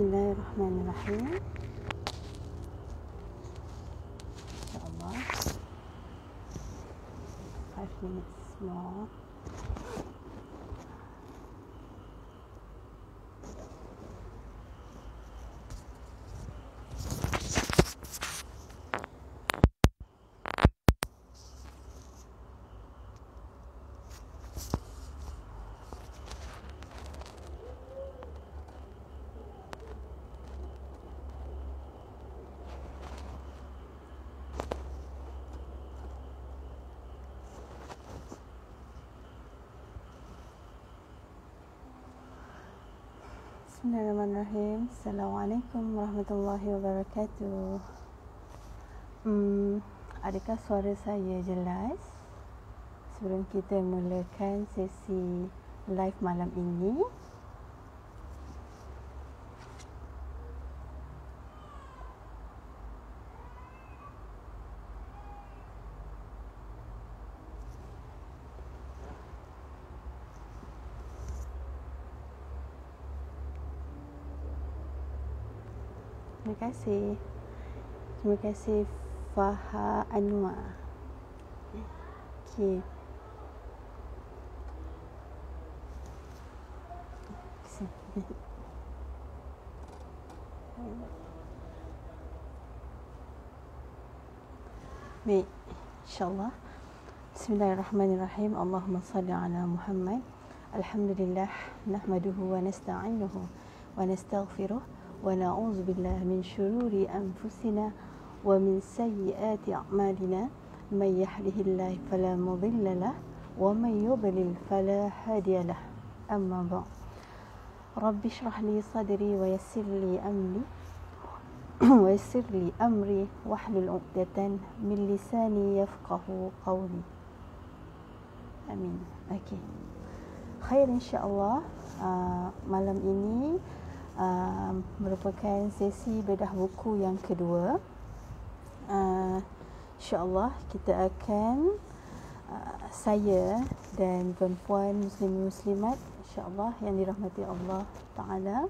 Bismillahirrahmanirrahim. InsyaAllah 5 minutes more. Bismillahirrahmanirrahim. Assalamualaikum warahmatullahi wabarakatuh. Adakah suara saya jelas? Sebelum kita mulakan sesi live malam ini, Terima kasih Faha Anwar. Okey. Baik, insyaAllah. Bismillahirrahmanirrahim. Allahumma salli ala Muhammad. Alhamdulillah, nahmaduhu wa nasta'inuhu wa nastaghfiruh wa na'udzu billahi min syururi anfusina wa min sayyiati a'malina. May yahdihillahu fala mudilla lahu wa may yudlil fala hadiya lahu. Amma ba'd. Rabbi shrah li sadri wa yassir li amri wahlul 'uqdatan min lisani yafqahu qawli. Amin. Okey. Khair, insya-Allah. Malam ini merupakan sesi bedah buku yang kedua. InsyaAllah kita akan saya dan puan-puan muslimat insyaAllah yang dirahmati Allah Ta'ala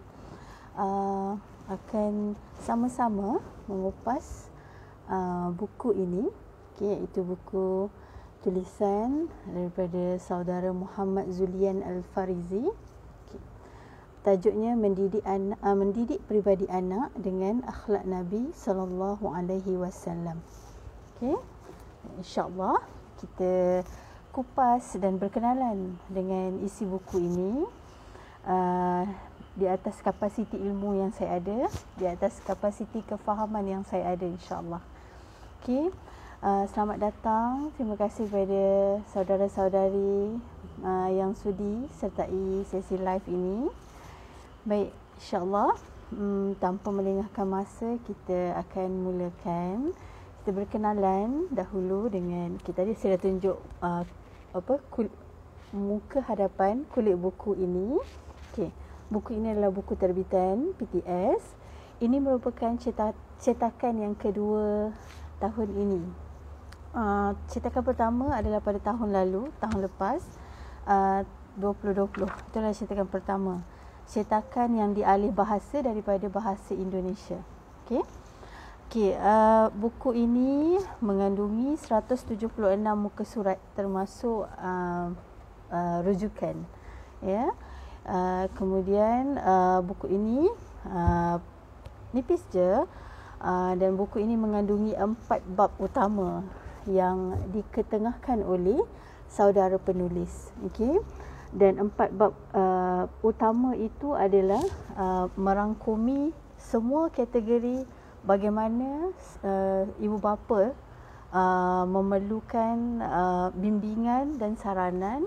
akan sama-sama mengupas buku ini, iaitu buku tulisan daripada saudara Muhammad Zulian Al-Farizi. Tajuknya mendidik pribadi anak dengan akhlak Nabi sallallahu alaihi wasallam. Okey. Insya-Allah kita kupas dan berkenalan dengan isi buku ini di atas kapasiti ilmu yang saya ada, di atas kapasiti kefahaman yang saya ada, insya-Allah. Okey. Selamat datang. Terima kasih kepada saudara-saudari yang sudi sertai sesi live ini. Baik, insya-Allah tanpa melengahkan masa kita akan mulakan. Kita berkenalan dahulu dengan kita tadi saya dah tunjuk muka hadapan kulit buku ini. Okey, buku ini adalah buku terbitan PTS. Ini merupakan cetakan yang kedua tahun ini. Cetakan pertama adalah pada tahun lalu, tahun lepas, 2020. Itulah cetakan pertama. Cetakan yang dialih bahasa daripada bahasa Indonesia. Okey. Buku ini mengandungi 176 muka surat termasuk rujukan. Ya. Kemudian buku ini nipis je, dan buku ini mengandungi 4 bab utama yang diketengahkan oleh saudara penulis. Okey. Dan 4 bab utama itu adalah merangkumi semua kategori bagaimana ibu bapa memerlukan bimbingan dan saranan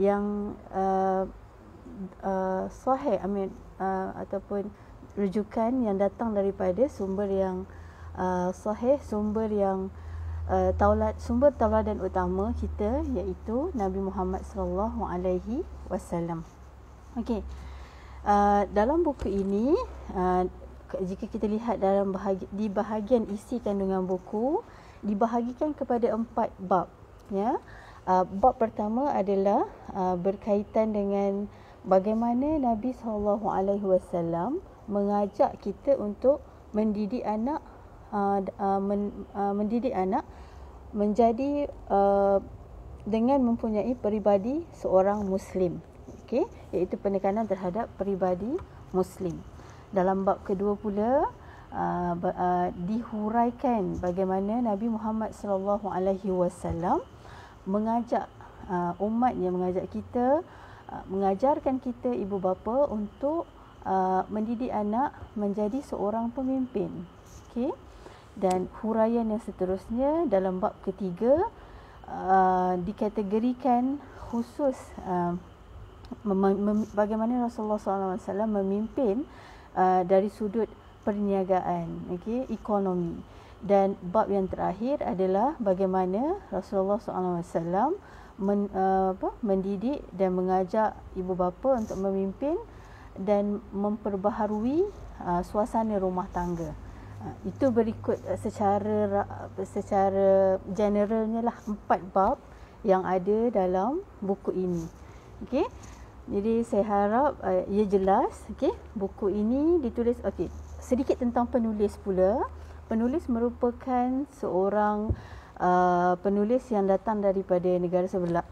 yang sahih, ataupun rujukan yang datang daripada sumber yang sahih, sumber yang sumber tauladan utama kita, iaitu Nabi Muhammad sallallahu alaihi wasallam. Okey. Dalam buku ini, jika kita lihat dalam di bahagian isi kandungan buku, dibahagikan kepada 4 bab, ya. Bab pertama adalah berkaitan dengan bagaimana Nabi sallallahu alaihi wasallam mengajak kita untuk mendidik anak mendidik anak menjadi dengan mempunyai peribadi seorang Muslim. Okey, iaitu penekanan terhadap peribadi Muslim. Dalam bab kedua pula dihuraikan bagaimana Nabi Muhammad sallallahu alaihi wasallam mengajak umatnya, mengajak kita, mengajarkan kita ibu bapa untuk mendidik anak menjadi seorang pemimpin. Okey. Dan huraian yang seterusnya dalam bab ketiga dikategorikan khusus bagaimana Rasulullah SAW memimpin dari sudut perniagaan, okey, ekonomi. Dan bab yang terakhir adalah bagaimana Rasulullah SAW mendidik dan mengajak ibu bapa untuk memimpin dan memperbaharui suasana rumah tangga. Itu berikut secara generalnya lah 4 bab yang ada dalam buku ini. Okey. Jadi saya harap ia jelas. Okey. Buku ini ditulis, okey. Sedikit tentang penulis pula. Penulis merupakan seorang penulis yang datang daripada negara sebelah.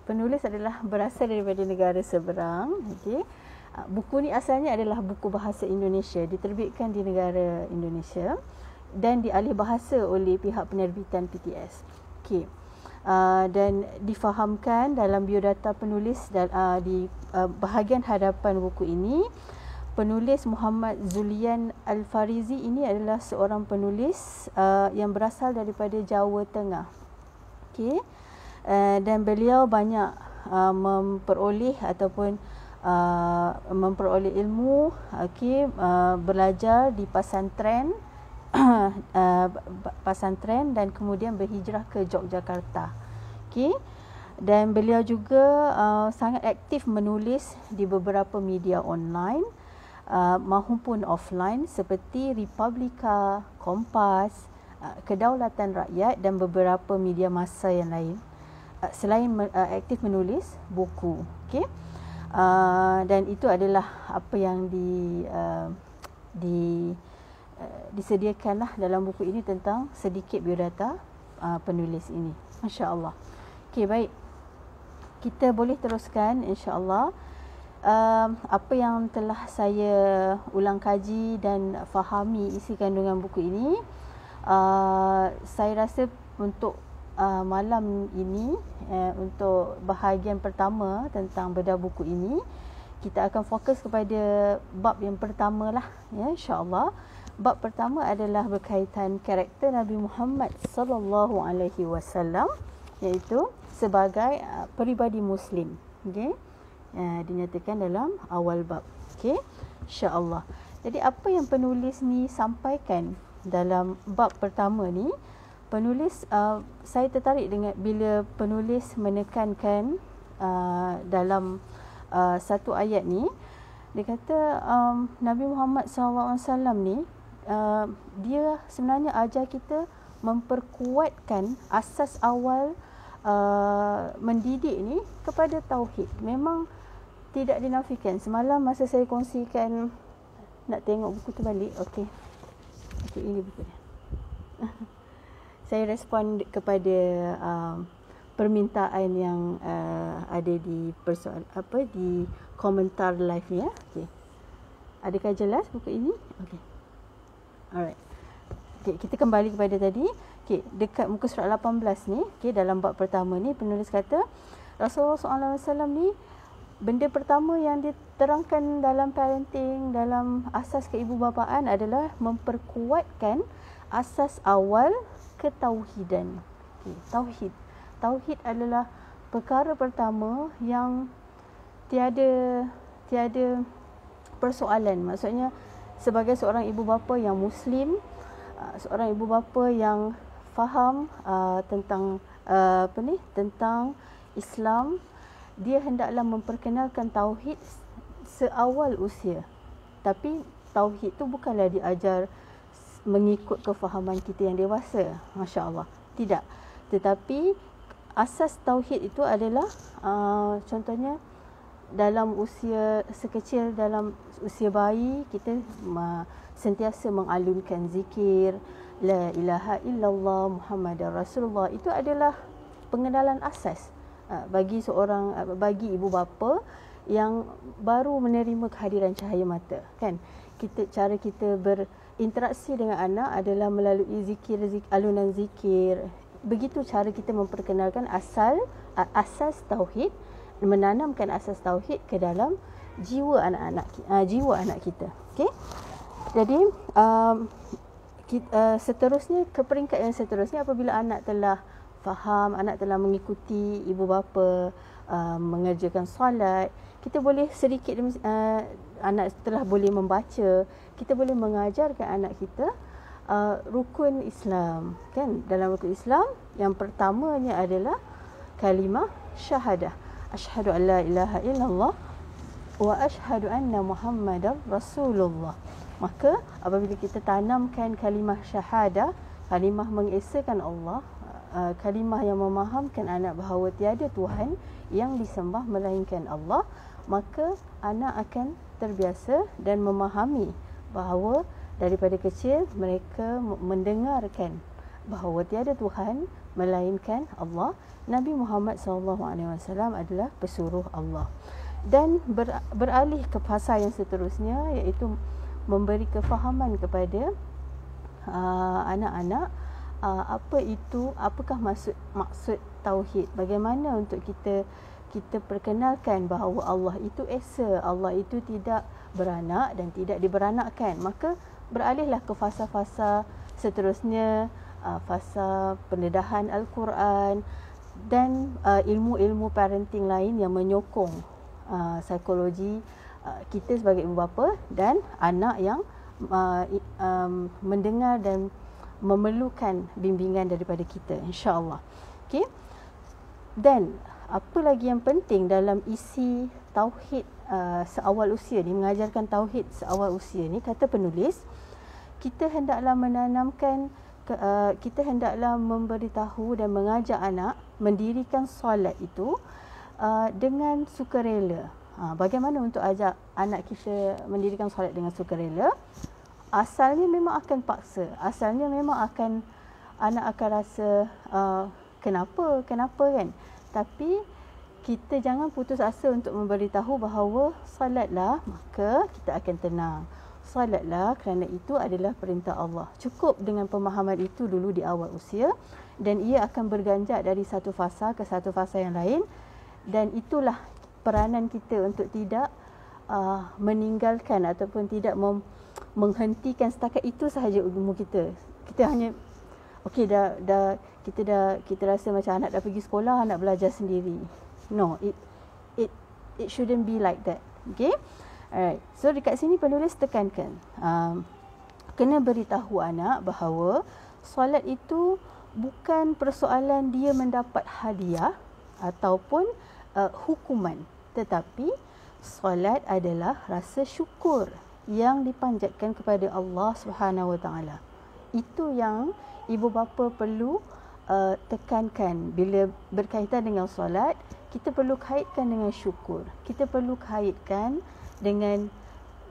Penulis adalah berasal daripada negara seberang. Okey. Buku ni asalnya adalah buku bahasa Indonesia, diterbitkan di negara Indonesia dan dialih bahasa oleh pihak penerbitan PTS. Okey. Dan difahamkan dalam biodata penulis di bahagian hadapan buku ini, penulis Muhammad Zulian Al-Farizi ini adalah seorang penulis yang berasal daripada Jawa Tengah. Okey. Dan beliau banyak memperoleh ataupun memperoleh ilmu, okey, belajar di pesantren dan kemudian berhijrah ke Yogyakarta. Okey. Dan beliau juga sangat aktif menulis di beberapa media online maupun offline seperti Republika, Kompas, Kedaulatan Rakyat dan beberapa media massa yang lain. Selain aktif menulis buku. Okey. Dan itu adalah apa yang disediakanlah dalam buku ini tentang sedikit biodata penulis ini. Masya-Allah. Okey, baik. Kita boleh teruskan insya-Allah. Apa yang telah saya ulang kaji dan fahami isi kandungan buku ini, saya rasa untuk malam ini, untuk bahagian pertama tentang bedah buku ini, kita akan fokus kepada bab yang pertama lah, ya, insya-Allah. Bab pertama adalah berkaitan karakter Nabi Muhammad sallallahu alaihi wasallam, iaitu sebagai peribadi Muslim. Okey. Dinyatakan dalam awal bab. Okey, insya-Allah. Jadi apa yang penulis ni sampaikan dalam bab pertama ni? Penulis, saya tertarik dengan bila penulis menekankan dalam satu ayat ni, dia kata Nabi Muhammad SAW ni dia sebenarnya ajar kita memperkuatkan asas awal mendidik ni kepada tauhid. Memang tidak dinafikan. Semalam masa saya kongsikan, nak tengok buku tu balik. Okey. Okey, ini buku dia. Saya respon kepada permintaan yang ada di di komentar live ni, ya. Okey. Adakah jelas buku ini? Okey. Alright. Okey, kita kembali kepada tadi. Okey, dekat muka surat 18 ni, okey, dalam bab pertama ni penulis kata Rasulullah SAW ni, benda pertama yang diterangkan dalam parenting, dalam asas keibubapaan adalah memperkuatkan asas awal ketauhidan. Okay, tauhid. Tauhid adalah perkara pertama yang tiada persoalan. Maksudnya sebagai seorang ibu bapa yang Muslim, seorang ibu bapa yang faham tentang tentang Islam, dia hendaklah memperkenalkan tauhid seawal usia. Tapi tauhid tu bukanlah diajar mengikut kefahaman kita yang dewasa, masya-Allah. Tidak. Tetapi asas tauhid itu adalah contohnya dalam usia sekecil, dalam usia bayi, kita sentiasa mengalunkan zikir la ilaha illallah Muhammadar Rasulullah. Itu adalah pengenalan asas bagi bagi ibu bapa yang baru menerima kehadiran cahaya mata, kan. Cara kita berinteraksi dengan anak adalah melalui alunan zikir. Begitu cara kita memperkenalkan asas tauhid, menanamkan asas tauhid ke dalam jiwa anak kita. Okey. Jadi seterusnya, ke peringkat yang seterusnya, apabila anak telah faham, anak telah mengikuti ibu bapa mengerjakan solat, kita boleh sedikit anak telah boleh membaca, kita boleh mengajarkan anak kita rukun Islam, kan. Dalam rukun Islam yang pertamanya adalah kalimah syahadah, asyhadu an la ilaha illallah wa asyhadu anna Muhammadar Rasulullah. Maka apabila kita tanamkan kalimah syahadah, kalimah mengesakan Allah, kalimah yang memahamkan anak bahawa tiada Tuhan yang disembah melainkan Allah, maka anak akan terbiasa dan memahami bahawa daripada kecil mereka mendengarkan bahawa tiada Tuhan melainkan Allah. Nabi Muhammad SAW adalah pesuruh Allah. Dan beralih ke fasa yang seterusnya, iaitu memberi kefahaman kepada anak-anak apakah maksud tauhid, bagaimana untuk kita perkenalkan bahawa Allah itu esa, Allah itu tidak beranak dan tidak diberanakkan. Maka beralihlah ke fasa-fasa seterusnya, fasa pendedahan Al-Quran dan ilmu-ilmu parenting lain yang menyokong psikologi kita sebagai ibu bapa dan anak yang mendengar dan memerlukan bimbingan daripada kita, insya-Allah. Okey. Dan apa lagi yang penting dalam isi tauhid seawal usia ni, mengajarkan tauhid seawal usia ni, kata penulis, kita hendaklah menanamkan, kita hendaklah memberitahu dan mengajak anak mendirikan solat itu dengan sukarela. Bagaimana untuk ajak anak kita mendirikan solat dengan sukarela? Asalnya memang akan paksa, asalnya memang anak akan rasa kenapa kan. Tapi kita jangan putus asa untuk memberitahu bahawa salatlah, maka kita akan tenang. Salatlah kerana itu adalah perintah Allah. Cukup dengan pemahaman itu dulu di awal usia, dan ia akan berganjak dari satu fasa ke satu fasa yang lain. Dan itulah peranan kita untuk tidak meninggalkan ataupun tidak menghentikan setakat itu sahaja ilmu kita. Kita hanya okey, kita rasa macam anak dah pergi sekolah, anak belajar sendiri. No, it shouldn't be like that. Okay? Alright. So dekat sini penulis tekankan kena beritahu anak bahawa solat itu bukan persoalan dia mendapat hadiah ataupun hukuman, tetapi solat adalah rasa syukur yang dipanjatkan kepada Allah Subhanahu Wa Taala. Itu yang ibu bapa perlu tekankan. Bila berkaitan dengan solat, kita perlu kaitkan dengan syukur. Kita perlu kaitkan dengan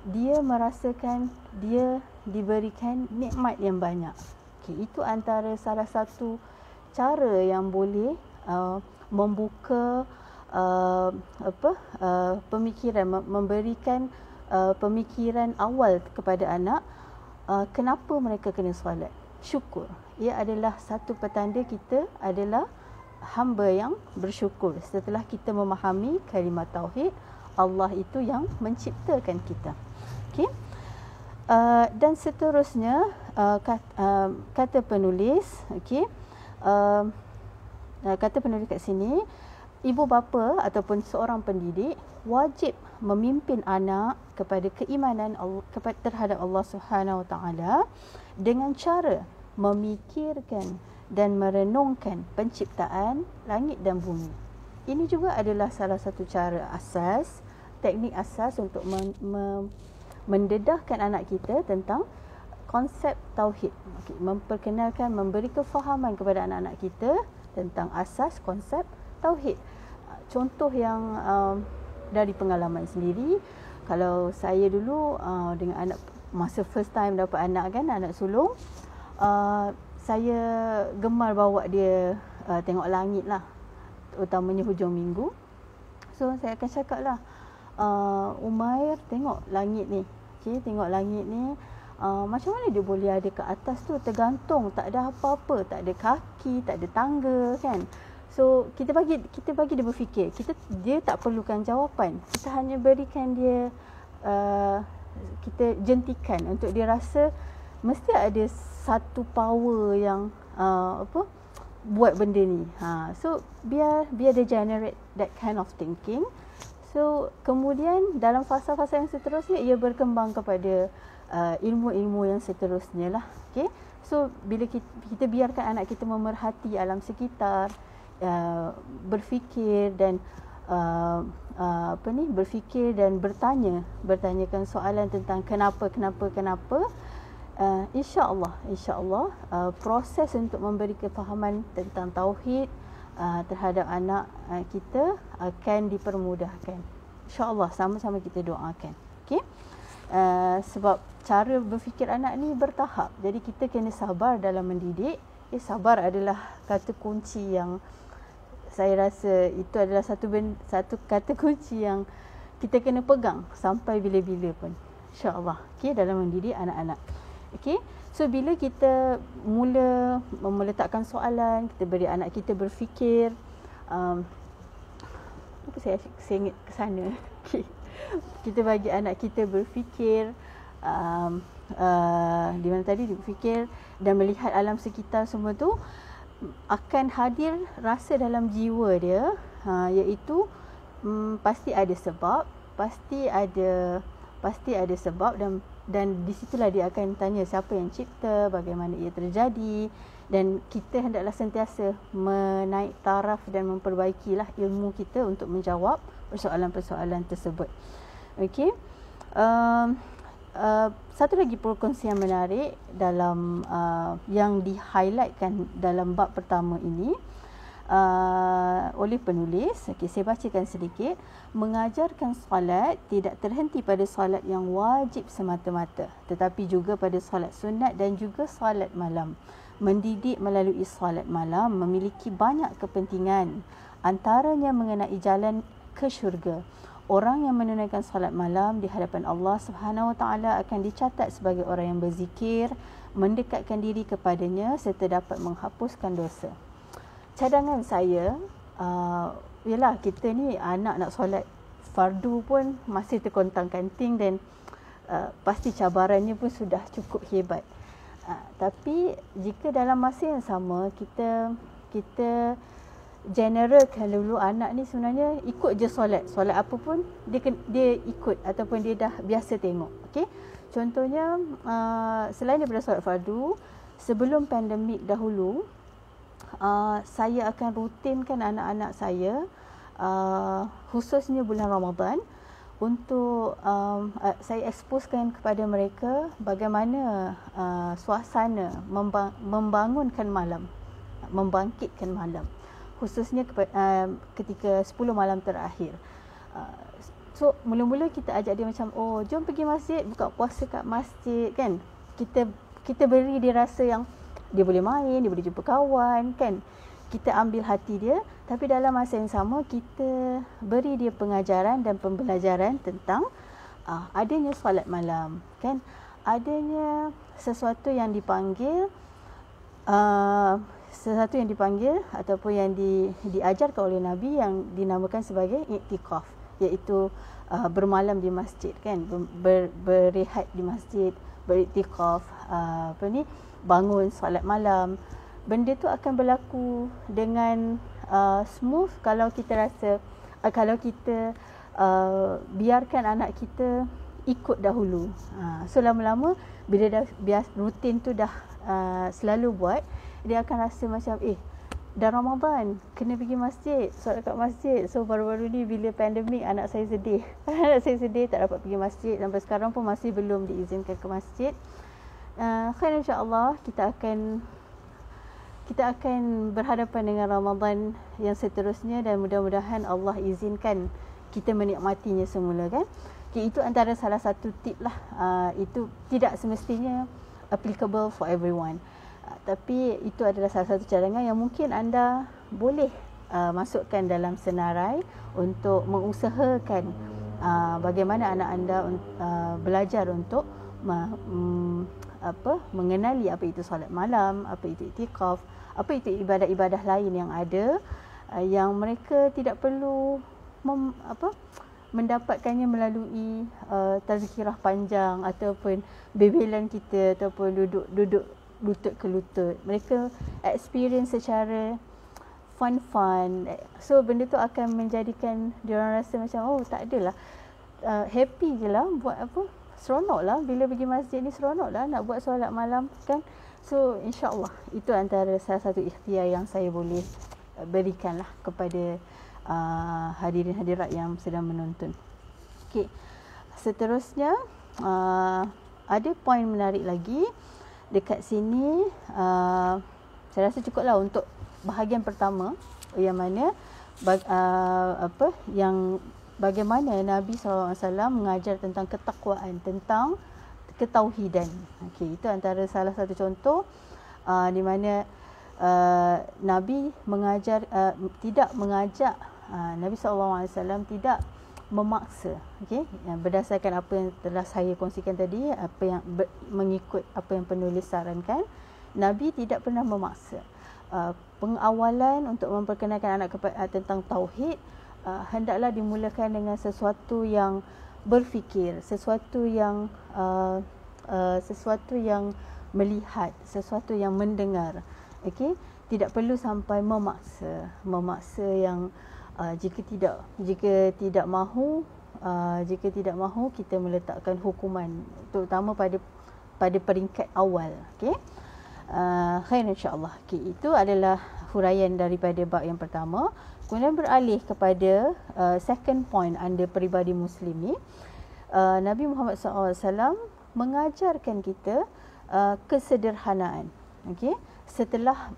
dia merasakan dia diberikan nikmat yang banyak. Okay, itu antara salah satu cara yang boleh membuka pemikiran, memberikan pemikiran awal kepada anak. Kenapa mereka kena solat? Syukur. Ia adalah satu petanda kita adalah hamba yang bersyukur. Setelah kita memahami kalimat tauhid, Allah itu yang menciptakan kita. Okey. Dan seterusnya kata penulis, okey. Kata penulis kat sini, ibu bapa ataupun seorang pendidik wajib memimpin anak kepada keimanan terhadap Allah Subhanahu Wa Taala dengan cara memikirkan dan merenungkan penciptaan langit dan bumi. Ini juga adalah salah satu cara asas, teknik asas untuk mendedahkan anak kita tentang konsep tauhid. Okay, memperkenalkan, memberi kefahaman kepada anak-anak kita tentang asas konsep tauhid. Contoh yang dari pengalaman sendiri. Kalau saya dulu dengan anak, masa first time dapat anak kan, anak sulung, saya gemar bawa dia tengok langit lah, utamanya hujung minggu. So saya akan cakap lah, Umair tengok langit ni, okay, tengok langit ni, macam mana dia boleh ada ke atas tu, tergantung, tak ada apa-apa, tak ada kaki, tak ada tangga kan. So kita bagi dia berfikir. Dia tak perlukan jawapan, kita hanya berikan dia, kita jentikan untuk dia rasa mesti ada satu power yang buat benda ni. So biar dia generate that kind of thinking. So kemudian dalam fasa-fasa yang seterusnya ia berkembang kepada ilmu-ilmu yang seterusnya lah. Okay? So bila kita biarkan anak kita memerhati alam sekitar, berfikir dan berfikir dan bertanyakan soalan tentang kenapa, insya-Allah proses untuk memberi kefahaman tentang tauhid terhadap anak kita akan dipermudahkan. Insya-Allah, sama-sama kita doakan. Okey. Sebab cara berfikir anak ni bertahap. Jadi kita kena sabar dalam mendidik. Sabar adalah kata kunci yang saya rasa itu adalah satu kata kunci yang kita kena pegang sampai bila-bila pun, insya-Allah. Okey, dalam mendidik anak-anak. Okey, so bila kita mula meletakkan soalan, kita beri anak kita berfikir, apa saya ingat ke sana. Okey, kita bagi anak kita berfikir, di mana tadi dia berfikir dan melihat alam sekitar semua tu, akan hadir rasa dalam jiwa dia, iaitu pasti ada sebab, pasti ada sebab, dan di situlah dia akan tanya siapa yang cipta, bagaimana ia terjadi, dan kita hendaklah sentiasa menaik taraf dan memperbaikilah ilmu kita untuk menjawab persoalan-persoalan tersebut. Okey. Satu lagi perkongsian menarik dalam yang di-highlightkan dalam bab pertama ini oleh penulis. Okay, saya bacakan sedikit. Mengajarkan solat tidak terhenti pada solat yang wajib semata-mata, tetapi juga pada solat sunat dan juga solat malam. Mendidik melalui solat malam memiliki banyak kepentingan, antaranya mengenai jalan ke syurga. Orang yang menunaikan solat malam di hadapan Allah Subhanahu Wa Taala akan dicatat sebagai orang yang berzikir, mendekatkan diri kepadanya serta dapat menghapuskan dosa. Cadangan saya, ialah kita ni anak nak solat fardu pun masih terkontang-kanting dan pasti cabarannya pun sudah cukup hebat. Tapi jika dalam masa yang sama kita generalkan dulu anak ni sebenarnya ikut je solat apa pun dia ikut ataupun dia dah biasa tengok. Okey, contohnya selain daripada solat fardu, sebelum pandemik dahulu, saya akan rutinkan anak-anak saya, khususnya bulan Ramadan, untuk saya exposekan kepada mereka bagaimana suasana membangkitkan malam, khususnya ketika 10 malam terakhir. So mula-mula kita ajak dia macam, jom pergi masjid, buka puasa kat masjid kan. Kita beri dia rasa yang dia boleh main, dia boleh jumpa kawan kan. Kita ambil hati dia, tapi dalam masa yang sama kita beri dia pengajaran dan pembelajaran tentang adanya solat malam kan. Adanya sesuatu yang dipanggil ataupun yang diajarkan oleh Nabi yang dinamakan sebagai iktikaf, iaitu bermalam di masjid kan, berehat di masjid, beriktikaf, bangun solat malam. Benda tu akan berlaku dengan smooth kalau kita rasa, kalau kita biarkan anak kita ikut dahulu. So lama-lama bila dah rutin tu dah selalu buat, dia akan rasa macam dah Ramadan, kena pergi masjid, solat kat masjid. So baru-baru ni bila pandemik, anak saya sedih. Anak saya sedih tak dapat pergi masjid, sampai sekarang pun masih belum diizinkan ke masjid. Khair, insya-Allah kita akan berhadapan dengan Ramadan yang seterusnya, dan mudah-mudahan Allah izinkan kita menikmatinya semula kan. Okay, itu antara salah satu tip lah. Itu tidak semestinya applicable for everyone. Tapi itu adalah salah satu cadangan yang mungkin anda boleh masukkan dalam senarai untuk mengusahakan bagaimana anak anda belajar untuk mengenali apa itu solat malam, apa itu iktikaf, apa itu ibadah-ibadah lain yang ada, yang mereka tidak perlu mendapatkannya melalui tazkirah panjang ataupun bebelan kita ataupun duduk lutut ke lutut. Mereka experience secara fun. So benda tu akan menjadikan diorang rasa macam tak adalah, happy je lah, buat apa, seronok lah bila pergi masjid ni, seronok lah nak buat solat malam kan. So insyaAllah itu antara salah satu ikhtiar yang saya boleh berikan lah kepada hadirin hadirat yang sedang menonton. Okay. Seterusnya ada poin menarik lagi dekat sini. Saya rasa cukup lah untuk bahagian pertama, yang mana bagaimana Nabi SAW mengajar tentang ketakwaan, tentang ketauhidan. Okay, itu antara salah satu contoh di mana Nabi mengajar, tidak mengajak, Nabi SAW tidak memaksa. Okay, berdasarkan apa yang telah saya kongsikan tadi, apa yang mengikut apa yang penulis sarankan, Nabi tidak pernah memaksa. Pengawalan untuk memperkenalkan anak tentang tauhid hendaklah dimulakan dengan sesuatu yang berfikir, sesuatu yang melihat, sesuatu yang mendengar. Okey, tidak perlu sampai memaksa yang jika tidak mahu kita meletakkan hukuman, terutama pada peringkat awal. Okey, khair insya-Allah. Okey, itu adalah huraian daripada bab yang pertama. Kemudian beralih kepada second point anda peribadi Muslim ni. Nabi Muhammad SAW mengajarkan kita kesederhanaan. Okey, setelah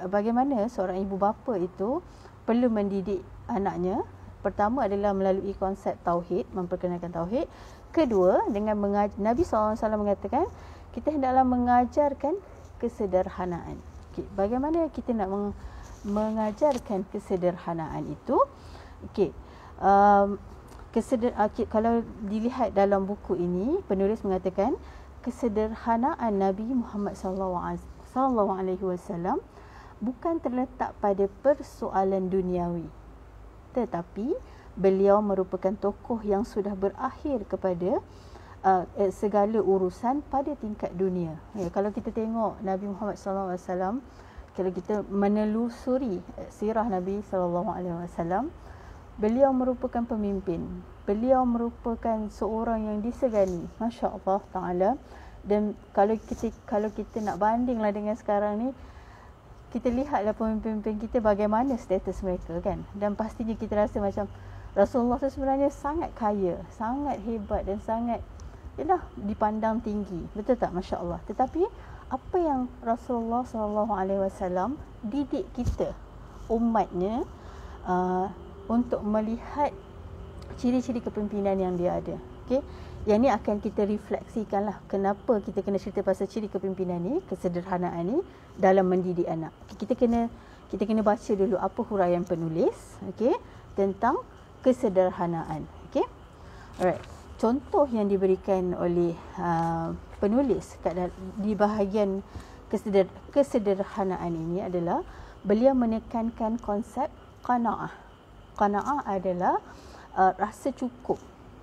bagaimana seorang ibu bapa itu perlu mendidik anaknya. Pertama adalah melalui konsep tauhid, memperkenalkan tauhid. Kedua, dengan Nabi SAW mengatakan kita hendaklah mengajarkan kesederhanaan. Okay, bagaimana kita nak mengajarkan kesederhanaan itu? Okay, kalau dilihat dalam buku ini, penulis mengatakan kesederhanaan Nabi Muhammad SAW bukan terletak pada persoalan duniawi, tetapi beliau merupakan tokoh yang sudah berakhir kepada segala urusan pada tingkat dunia. Ya, kalau kita tengok Nabi Muhammad SAW, kalau kita menelusuri sirah Nabi SAW, beliau merupakan pemimpin. Beliau merupakan seorang yang disegani, masya-Allah taala. Dan kalau kita nak bandinglah dengan sekarang ni, kita lihatlah pemimpin-pemimpin kita bagaimana status mereka kan. Dan pastinya kita rasa macam Rasulullah tu sebenarnya sangat kaya, sangat hebat dan sangat dipandang tinggi. Betul tak? Masya-Allah. Tetapi apa yang Rasulullah SAW didik kita, umatnya, untuk melihat ciri-ciri kepimpinan yang dia ada. Okey, yang ni akan kita refleksikanlah kenapa kita kena cerita pasal ciri kepimpinan ni, kesederhanaan ni dalam mendidik anak. Kita kena baca dulu apa huraian penulis, okey, tentang kesederhanaan. Okey, alright. Contoh yang diberikan oleh penulis di bahagian kesederhanaan ini adalah beliau menekankan konsep qanaah. Qanaah adalah rasa cukup,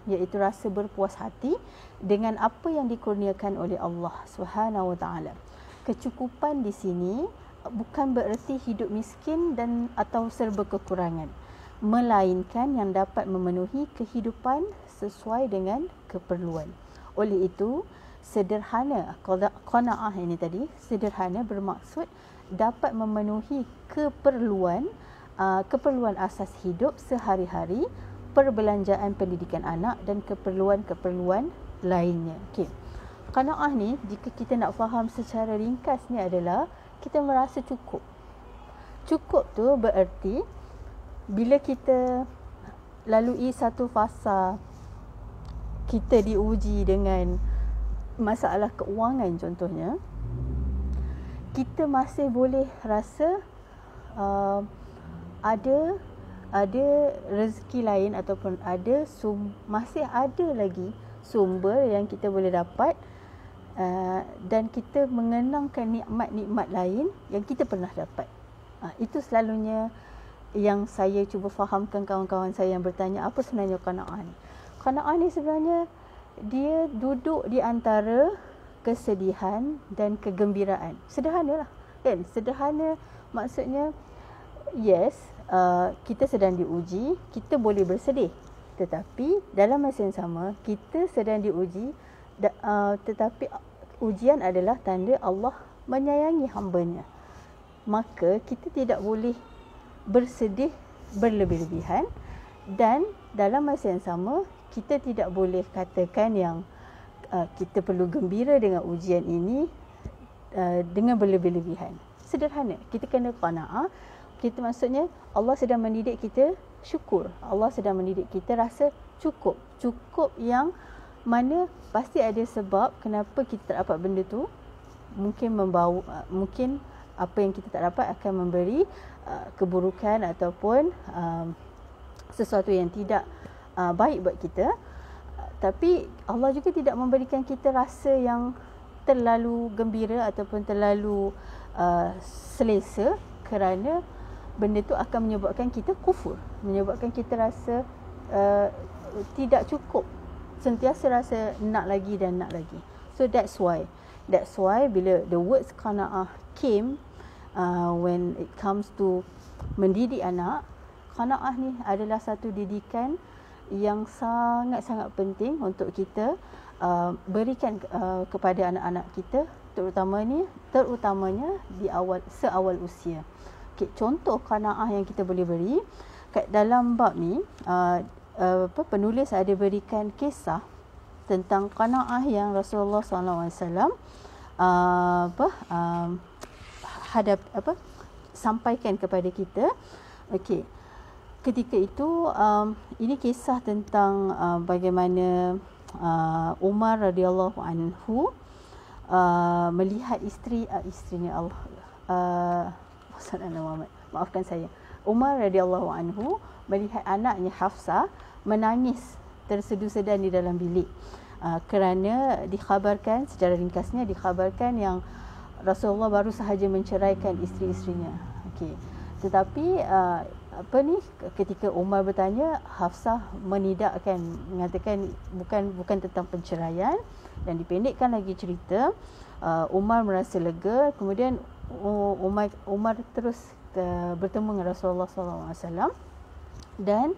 iaitu rasa berpuas hati dengan apa yang dikurniakan oleh Allah Subhanahu Wa Taala. Kecukupan di sini bukan bererti hidup miskin dan atau serba kekurangan, melainkan yang dapat memenuhi kehidupan sesuai dengan keperluan. Oleh itu, sederhana, qanaah ini tadi, sederhana bermaksud dapat memenuhi keperluan asas hidup sehari-hari, perbelanjaan pendidikan anak dan keperluan-keperluan lainnya. Okey. Qanaah ni, jika kita nak faham secara ringkas ni adalah kita merasa cukup. Cukup tu bererti bila kita lalui satu fasa kita diuji dengan masalah keuangan contohnya, kita masih boleh rasa ada rezeki lain ataupun masih ada lagi sumber yang kita boleh dapat, dan kita mengenangkan nikmat-nikmat lain yang kita pernah dapat. Itu selalunya yang saya cuba fahamkan kawan-kawan saya yang bertanya apa sebenarnya qanaah ni. Qanaah ni sebenarnya dia duduk di antara kesedihan dan kegembiraan. Sederhana lah kan? Sederhana maksudnya, yes, kita sedang diuji, kita boleh bersedih. Tetapi dalam masa yang sama, kita sedang diuji, tetapi ujian adalah tanda Allah menyayangi hamba-Nya. Maka kita tidak boleh bersedih berlebih-lebihan, dan dalam masa yang sama kita tidak boleh katakan yang kita perlu gembira dengan ujian ini dengan berlebih-lebihan. Sederhana, kita kena qanaah. Kita maksudnya Allah sedang mendidik kita syukur. Allah sedang mendidik kita rasa cukup. Cukup yang mana pasti ada sebab kenapa kita tak dapat benda tu. Mungkin apa yang kita tak dapat akan memberi keburukan ataupun sesuatu yang tidak baik buat kita. Tapi Allah juga tidak memberikan kita rasa yang terlalu gembira ataupun terlalu selesa, kerana benda tu akan menyebabkan kita kufur, menyebabkan kita rasa tidak cukup, sentiasa rasa nak lagi dan nak lagi. So that's why bila the words qanaah came, when it comes to mendidik anak, qanaah ni adalah satu didikan yang sangat-sangat penting untuk kita berikan kepada anak-anak kita, terutamanya di seawal usia. Okay, contoh qanaah yang kita boleh beri kat dalam bab ni, penulis ada berikan kisah tentang qanaah yang Rasulullah SAW sampaikan kepada kita. Okey, ketika itu ini kisah tentang bagaimana Umar radhiyallahu anhu melihat isterinya maafkan saya, Umar radhiyallahu anhu melihat anaknya Hafsah menangis tersedu-sedan di dalam bilik, kerana dikhabarkan, secara ringkasnya dikhabarkan yang Rasulullah baru sahaja menceraikan isteri-isterinya. Okey, tetapi ketika Umar bertanya, Hafsah menidakkan, mengatakan bukan tentang penceraian, dan dipendekkan lagi cerita. Umar merasa lega. Kemudian Umar terus bertemu dengan Rasulullah SAW, dan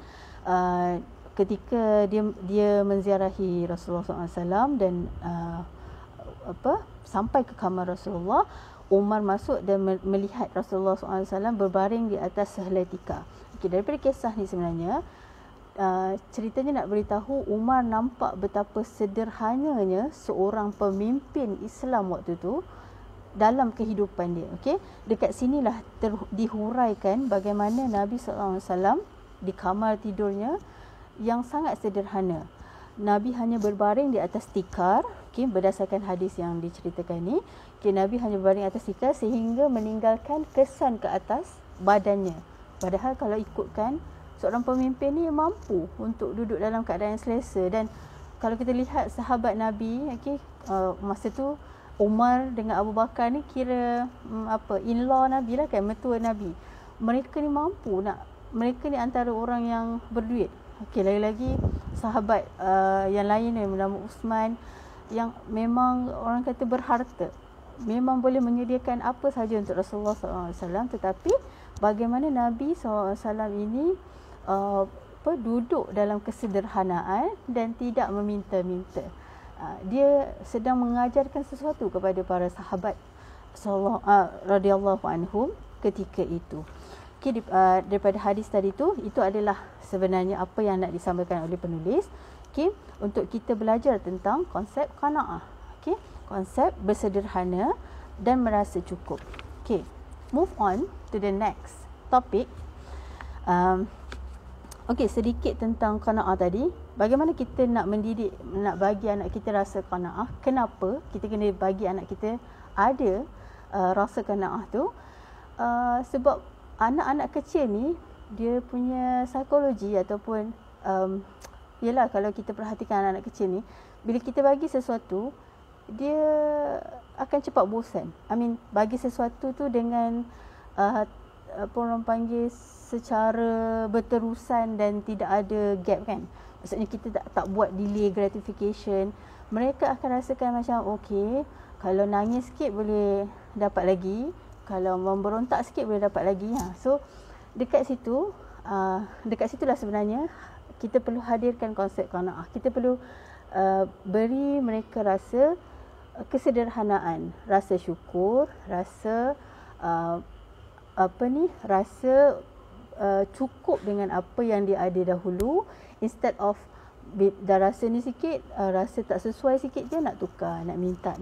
ketika dia menziarahi Rasulullah SAW dan sampai ke kamar Rasulullah, Umar masuk dan melihat Rasulullah SAW berbaring di atas sehelai tikar. Okay, daripada kisah ni sebenarnya ceritanya nak beritahu Umar nampak betapa sederhananya seorang pemimpin Islam waktu tu dalam kehidupan dia. Okay? Dekat sinilah dihuraikan bagaimana Nabi SAW di kamar tidurnya yang sangat sederhana. Nabi hanya berbaring di atas tikar, okay, berdasarkan hadis yang diceritakan ni. Okay, Nabi hanya berbaring atas tikar sehingga meninggalkan kesan ke atas badannya. Padahal kalau ikutkan, seorang pemimpin ni mampu untuk duduk dalam keadaan yang selesa. Dan kalau kita lihat sahabat Nabi, okay, masa tu Umar dengan Abu Bakar ni kira in-law Nabi lah kan, mertua Nabi. Mereka ni mampu mereka ni antara orang yang berduit. Okey, lagi-lagi sahabat yang lain yang bernama Uthman, yang memang orang kata berharta, memang boleh menyediakan apa sahaja untuk Rasulullah SAW. Tetapi bagaimana Nabi SAW ini duduk dalam kesederhanaan dan tidak meminta-minta. Dia sedang mengajarkan sesuatu kepada para sahabat radhiyallahu anhum ketika itu. Okay, daripada hadis tadi tu, itu adalah sebenarnya apa yang nak disampaikan oleh penulis. Okay, untuk kita belajar tentang konsep qanaah. Okay, konsep bersederhana dan merasa cukup. Okay, move on to the next topic. Okey, sedikit tentang qanaah tadi. Bagaimana kita nak mendidik, nak bagi anak kita rasa qanaah? Kenapa kita kena bagi anak kita ada rasa qanaah tu? Sebab anak-anak kecil ni dia punya psikologi ataupun yalah, kalau kita perhatikan anak-anak kecil ni, bila kita bagi sesuatu, dia akan cepat bosan. Bagi sesuatu tu dengan apa orang panggil, secara berterusan dan tidak ada gap kan. Maksudnya kita tak buat delay gratification. Mereka akan rasakan macam okey, kalau nangis sikit boleh dapat lagi, kalau memberontak sikit boleh dapat lagi. So dekat situlah sebenarnya kita perlu hadirkan konsep qanaah. Kita perlu beri mereka rasa kesederhanaan, rasa syukur, rasa rasa cukup dengan apa yang dia ada dahulu, instead of dah rasa ni sikit, rasa tak sesuai sikit je nak tukar, nak minta.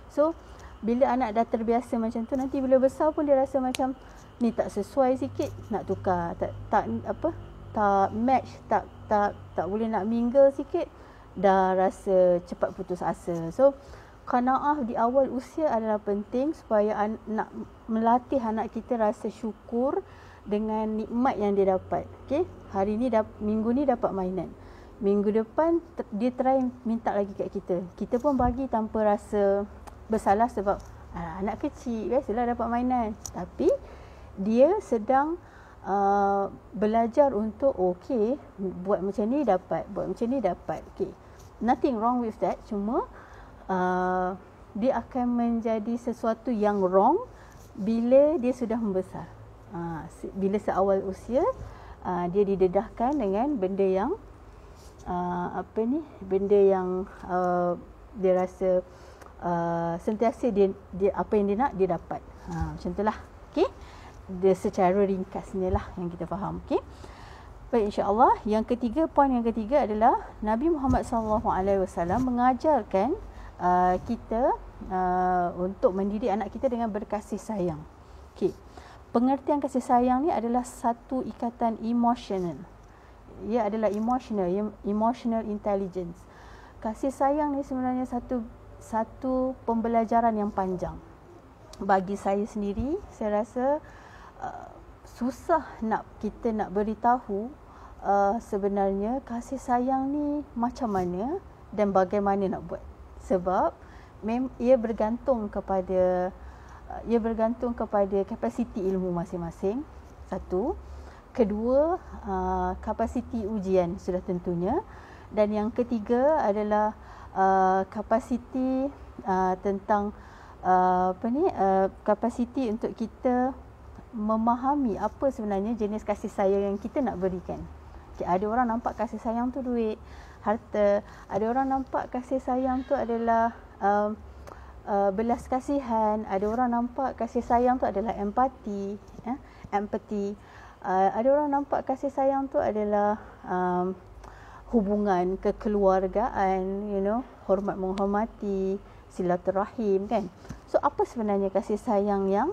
So bila anak dah terbiasa macam tu, nanti bila besar pun dia rasa macam ni tak sesuai sikit nak tukar, tak match, tak boleh nak mingle sikit, dah rasa cepat putus asa. So qanaah di awal usia adalah penting supaya nak melatih anak kita rasa syukur dengan nikmat yang dia dapat. Okey, hari ni minggu ni dapat mainan, minggu depan dia try minta lagi kat kita. Kita pun bagi tanpa rasa bersalah sebab anak kecil biasalah dapat mainan, tapi dia sedang belajar untuk okey, buat macam ni dapat, buat macam ni dapat. Okey, nothing wrong with that, cuma dia akan menjadi sesuatu yang wrong bila dia sudah membesar. Bila seawal usia dia didedahkan dengan benda yang benda yang dia rasa sentiasa dia apa yang dia nak dia dapat. Macam itulah. Okey, dia secara ringkasnya lah yang kita faham. Okey, baik, insya-Allah. Poin yang ketiga adalah Nabi Muhammad SAW mengajarkan kita untuk mendidik anak kita dengan berkasih sayang. Okey, pengertian kasih sayang ni adalah satu ikatan emosional. Ia adalah emotional intelligence. Kasih sayang ni sebenarnya satu pembelajaran yang panjang. Bagi saya sendiri, saya rasa susah kita nak beritahu sebenarnya kasih sayang ni macam mana dan bagaimana nak buat. Sebab ia bergantung kepada kapasiti ilmu masing-masing. Satu. Kedua, kapasiti ujian sudah tentunya. Dan yang ketiga adalah kapasiti tentang kapasiti untuk kita memahami apa sebenarnya jenis kasih sayang yang kita nak berikan. Okay, ada orang nampak kasih sayang tu duit, harta. Ada orang nampak kasih sayang tu adalah belas kasihan. Ada orang nampak kasih sayang tu adalah empati, empathy. Ada orang nampak kasih sayang tu adalah hubungan kekeluargaan, hormat menghormati, silaturahim kan. So apa sebenarnya kasih sayang yang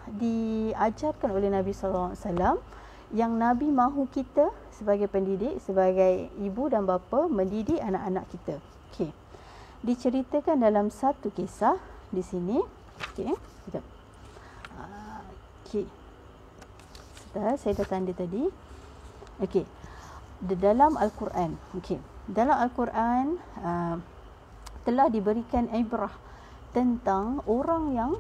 diajarkan oleh Nabi SAW, yang Nabi mahu kita sebagai pendidik, sebagai ibu dan bapa mendidik anak-anak kita. Okey, diceritakan dalam satu kisah di sini. Okey, sekejap. Okey, saya dah tanda tadi. Okey, dalam Al-Quran. Okey, dalam Al-Quran telah diberikan ibrah tentang orang yang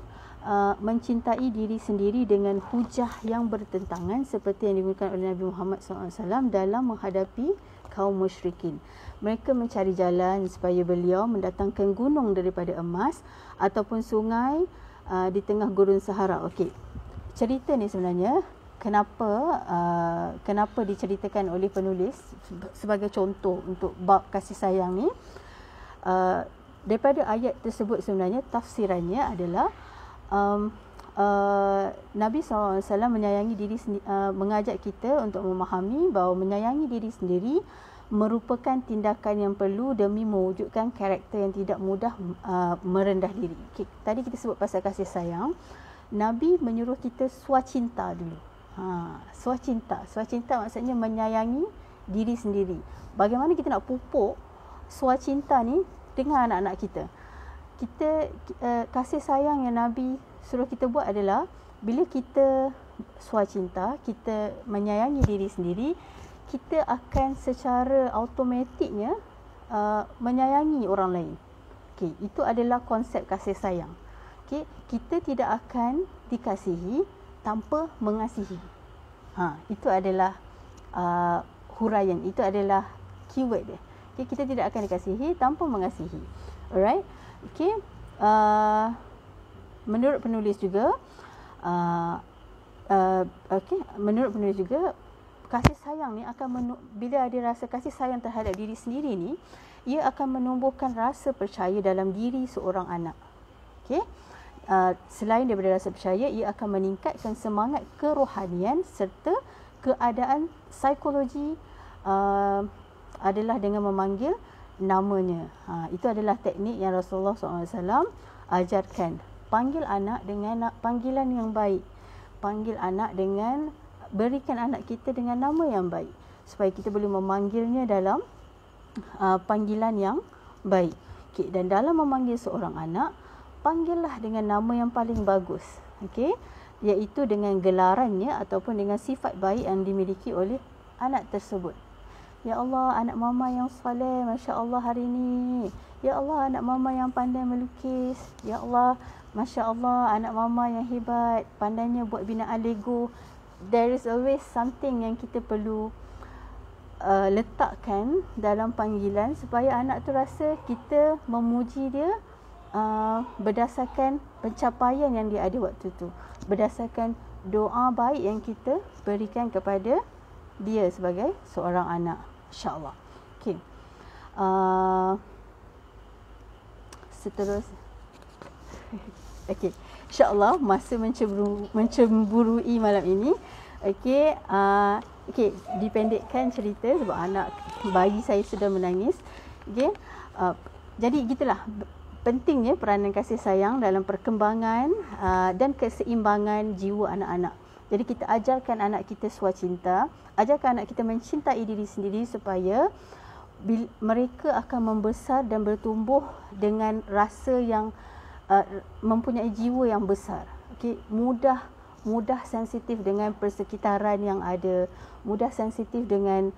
mencintai diri sendiri dengan hujah yang bertentangan seperti yang digunakan oleh Nabi Muhammad SAW dalam menghadapi kaum musyrikin. Mereka mencari jalan supaya beliau mendatangkan gunung daripada emas ataupun sungai di tengah gurun Sahara. Okey, cerita ni sebenarnya kenapa diceritakan oleh penulis sebagai contoh untuk bab kasih sayang ni. Daripada ayat tersebut sebenarnya tafsirannya adalah Nabi SAW menyayangi diri sendiri, mengajak kita untuk memahami bahawa menyayangi diri sendiri merupakan tindakan yang perlu demi mewujudkan karakter yang tidak mudah merendah diri. Okay, tadi kita sebut pasal kasih sayang. Nabi menyuruh kita swacinta dulu. Swacinta. Swacinta maksudnya menyayangi diri sendiri. Bagaimana kita nak pupuk swacinta ni dengan anak-anak kita? Kasih sayang yang Nabi suruh kita buat adalah bila kita swacinta, kita menyayangi diri sendiri, kita akan secara automatiknya menyayangi orang lain. Okey, itu adalah konsep kasih sayang. Okey, kita tidak akan dikasihi tanpa mengasihi. Itu adalah huraian, itu adalah keyword dia. Okay, kita tidak akan dikasihi tanpa mengasihi. Alright. Okay. Menurut penulis juga, menurut penulis juga, kasih sayang ni akan bila ada rasa kasih sayang terhadap diri sendiri ni, ia akan menumbuhkan rasa percaya dalam diri seorang anak. Okay. Selain daripada rasa percaya, ia akan meningkatkan semangat kerohanian serta keadaan psikologi adalah dengan memanggil namanya. Itu adalah teknik yang Rasulullah SAW ajarkan. Panggil anak dengan panggilan yang baik. Panggil anak dengan, berikan anak kita dengan nama yang baik, supaya kita boleh memanggilnya dalam panggilan yang baik. Okay. Dan dalam memanggil seorang anak, panggillah dengan nama yang paling bagus. Okay. Iaitu dengan gelarannya ataupun dengan sifat baik yang dimiliki oleh anak tersebut. Ya Allah, anak mama yang soleh, Masya Allah hari ini. Ya Allah, anak mama yang pandai melukis. Ya Allah, Masya Allah, anak mama yang hebat, pandainya buat binaan Lego. There is always something yang kita perlu letakkan dalam panggilan supaya anak tu rasa kita memuji dia berdasarkan pencapaian yang dia ada waktu tu, berdasarkan doa baik yang kita berikan kepada dia sebagai seorang anak. InsyaAllah. Okay. Seterusnya. Okay. InsyaAllah masa mencemburui malam ini. Okay. Okay. Dipendekkan cerita sebab anak bayi saya sudah menangis. Okay. Jadi gitulah pentingnya peranan kasih sayang dalam perkembangan dan keseimbangan jiwa anak-anak. Jadi kita ajarkan anak kita swacinta, ajarkan anak kita mencintai diri sendiri supaya mereka akan membesar dan bertumbuh dengan rasa yang mempunyai jiwa yang besar. Okay, mudah sensitif dengan persekitaran yang ada, mudah sensitif dengan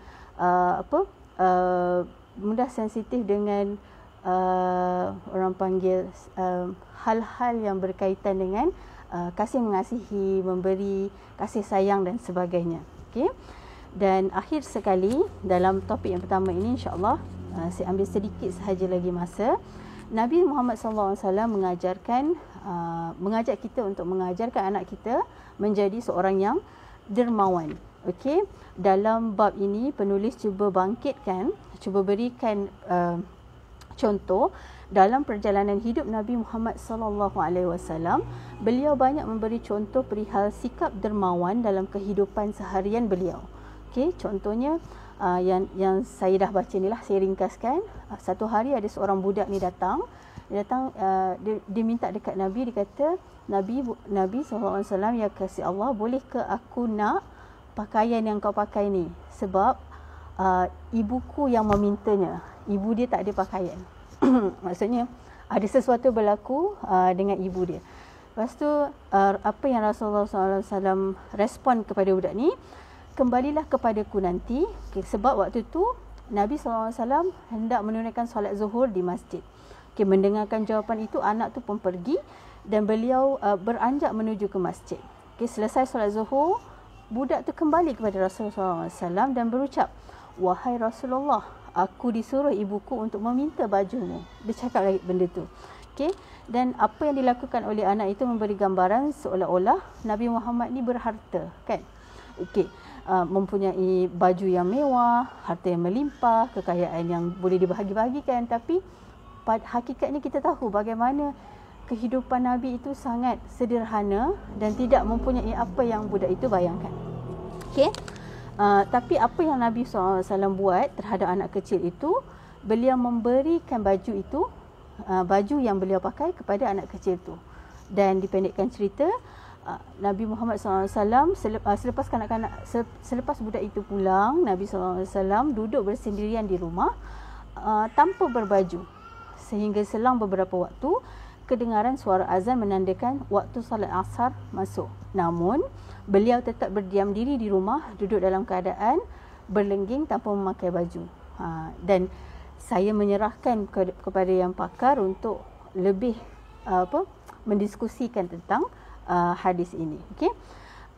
mudah sensitif dengan orang panggil hal-hal yang berkaitan dengan kasih mengasihi, memberi kasih sayang dan sebagainya. Okay. Dan akhir sekali dalam topik yang pertama ini, insya-Allah saya ambil sedikit sahaja lagi masa. Nabi Muhammad SAW mengajarkan, mengajak kita untuk mengajarkan anak kita menjadi seorang yang dermawan. Okey, dalam bab ini penulis cuba bangkitkan, cuba berikan contoh dalam perjalanan hidup Nabi Muhammad SAW. Beliau banyak memberi contoh perihal sikap dermawan dalam kehidupan seharian beliau. Okey, contohnya yang saya dah baca ni lah, saya ringkaskan. Satu hari ada seorang budak ni datang, dia minta dekat Nabi, dia kata, Nabi SAW, ya kasih Allah, boleh ke aku nak pakaian yang kau pakai ni, sebab ibuku yang memintanya. Ibu dia tak ada pakaian. Maksudnya ada sesuatu berlaku dengan ibu dia. Lepas tu apa yang Rasulullah SAW respon kepada budak ni, kembalilah kepadaku nanti. Okay, sebab waktu tu Nabi SAW hendak menunaikan solat zuhur di masjid. Okay, mendengarkan jawapan itu, anak tu pun pergi dan beliau beranjak menuju ke masjid. Okay, selesai solat zuhur, budak tu kembali kepada Rasulullah SAW dan berucap, wahai Rasulullah, aku disuruh ibuku untuk meminta bajumu. Dia cakap lagi benda tu. Okay. Dan apa yang dilakukan oleh anak itu memberi gambaran seolah-olah Nabi Muhammad ni berharta, kan? Okay. Mempunyai baju yang mewah, harta yang melimpah, kekayaan yang boleh dibahagi-bahagikan. Tapi hakikatnya kita tahu bagaimana kehidupan Nabi itu sangat sederhana dan tidak mempunyai apa yang budak itu bayangkan. Okay. Tapi apa yang Nabi SAW buat terhadap anak kecil itu, beliau memberikan baju itu, baju yang beliau pakai kepada anak kecil itu. Dan dipendekkan cerita, Nabi Muhammad SAW selepas kanak-kanak selepas budak itu pulang, Nabi SAW duduk bersendirian di rumah tanpa berbaju sehingga selang beberapa waktu kedengaran suara azan menandakan waktu salat asar masuk. Namun beliau tetap berdiam diri di rumah, duduk dalam keadaan berlengging tanpa memakai baju. Dan saya menyerahkan kepada yang pakar untuk lebih mendiskusikan tentang hadis ini. Okey.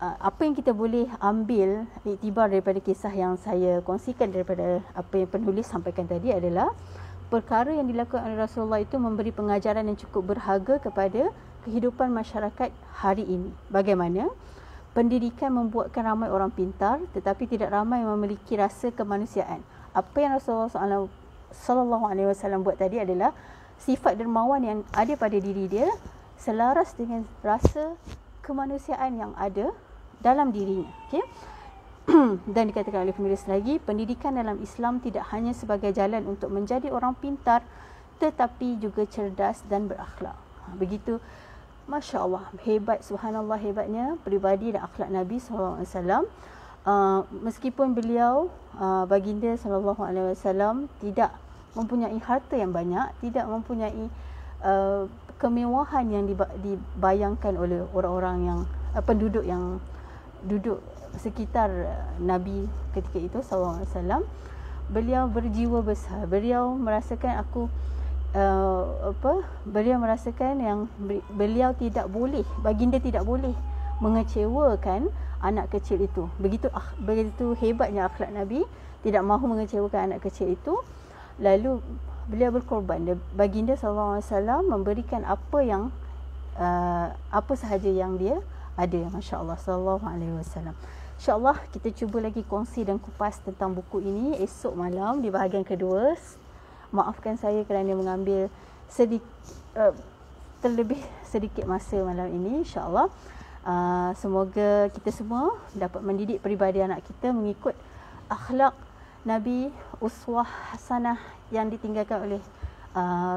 Apa yang kita boleh ambil iktibar daripada kisah yang saya kongsikan daripada apa yang penulis sampaikan tadi adalah perkara yang dilakukan oleh Rasulullah itu memberi pengajaran yang cukup berharga kepada kehidupan masyarakat hari ini. Bagaimana pendidikan membuatkan ramai orang pintar tetapi tidak ramai yang memiliki rasa kemanusiaan. Apa yang Rasulullah SAW buat tadi adalah sifat dermawan yang ada pada diri dia selaras dengan rasa kemanusiaan yang ada dalam dirinya. Okay? Dan dikatakan oleh penulis lagi, pendidikan dalam Islam tidak hanya sebagai jalan untuk menjadi orang pintar tetapi juga cerdas dan berakhlak. Begitu, Masya Allah, hebat, subhanallah hebatnya peribadi dan akhlak Nabi SAW. Meskipun beliau, baginda SAW tidak mempunyai harta yang banyak, tidak mempunyai kemewahan yang dibayangkan oleh orang-orang yang penduduk yang duduk sekitar Nabi ketika itu SAW. Beliau berjiwa besar. Beliau merasakan beliau merasakan yang beliau tidak boleh, baginda tidak boleh mengecewakan anak kecil itu. Begitu hebatnya akhlak Nabi, tidak mahu mengecewakan anak kecil itu. Lalu beliau berkorban. Baginda SAW memberikan apa sahaja yang dia ada. Masya Allah, sallallahu alaihi wasallam. InsyaAllah kita cuba lagi kongsi dan kupas tentang buku ini esok malam di bahagian kedua. Maafkan saya kerana mengambil terlebih sedikit masa malam ini. InsyaAllah semoga kita semua dapat mendidik peribadi anak kita mengikut akhlak Nabi, uswah hasanah yang ditinggalkan oleh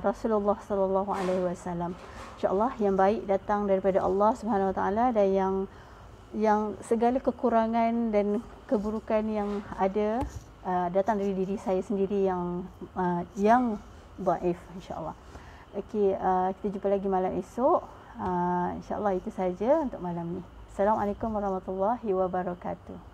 Rasulullah sallallahu alaihi wasallam. InsyaAllah yang baik datang daripada Allah Subhanahu Wa Taala dan yang segala kekurangan dan keburukan yang ada datang dari diri saya sendiri yang dhaif, insya-Allah. Okey, kita jumpa lagi malam esok. InsyaAllah itu saja untuk malam ni. Assalamualaikum warahmatullahi wabarakatuh.